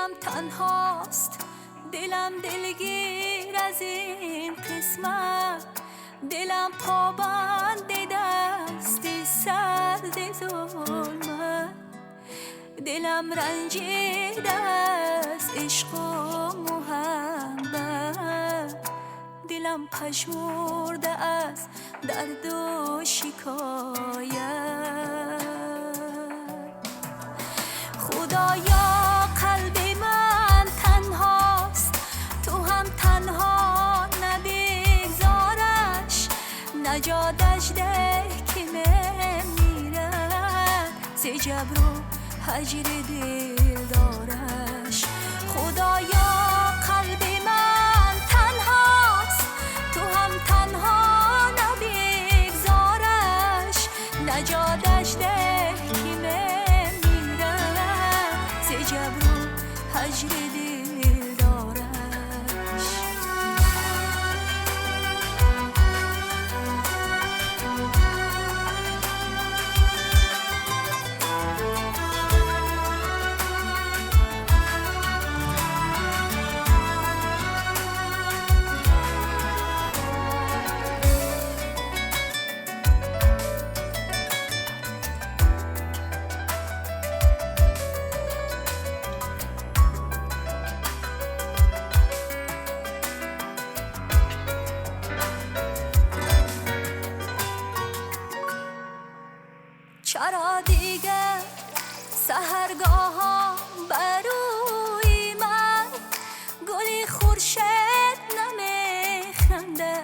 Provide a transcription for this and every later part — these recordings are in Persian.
دلم تنهاست، دلم دلگیر از این قسمت، دلم پابند دست سرد ظلمت، دلم رنجیده از عشق و محبت، دلم پژمرده از درد و شکایت. خدایا قلب من تنهاست، تو هم تنها نبگذارش، نجاتش ده که میره ز جبر و هجر دل دارش. خدایا قلب من تنهاست، تو هم تنها نبگذارش، نجاتش ده که میره ز جبر و هجر دل دارش. چرا دیگر سحرگاهان بروی من گلی خورشید نمیخنده،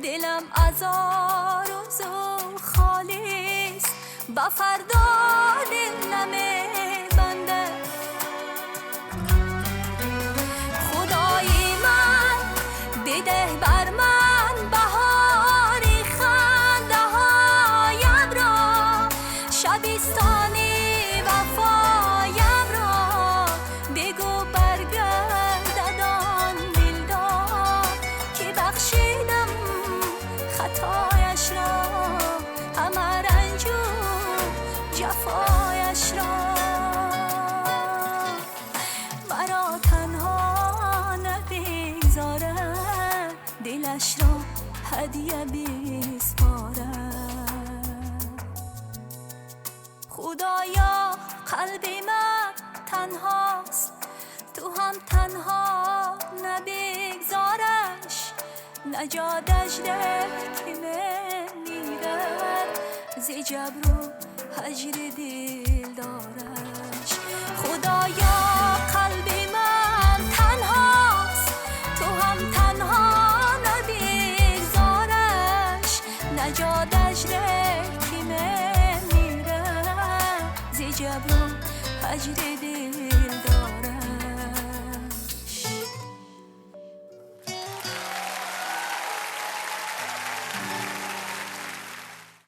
دلم از آرزو خالیست با فردا دل نمیبنده. خدای من بده بر من بهاری خنده هایم را، شبستانی وفایم را، بگو برگردد آن دلدار که بخشیدم خطایش را، همه رنج و جفایش را. مرا تنها نبگذارد، دلش را هدیه بسپارد. خدایا قلب من تنهاست، تو هم تنها نبگذارش، نجاتش ده که میرد ز جبر و هجر دل دارش. خدایا قلب من تنهاست، تو هم تنها نبگذارش، نجاتش ده که میرد ز جبر و هجر دل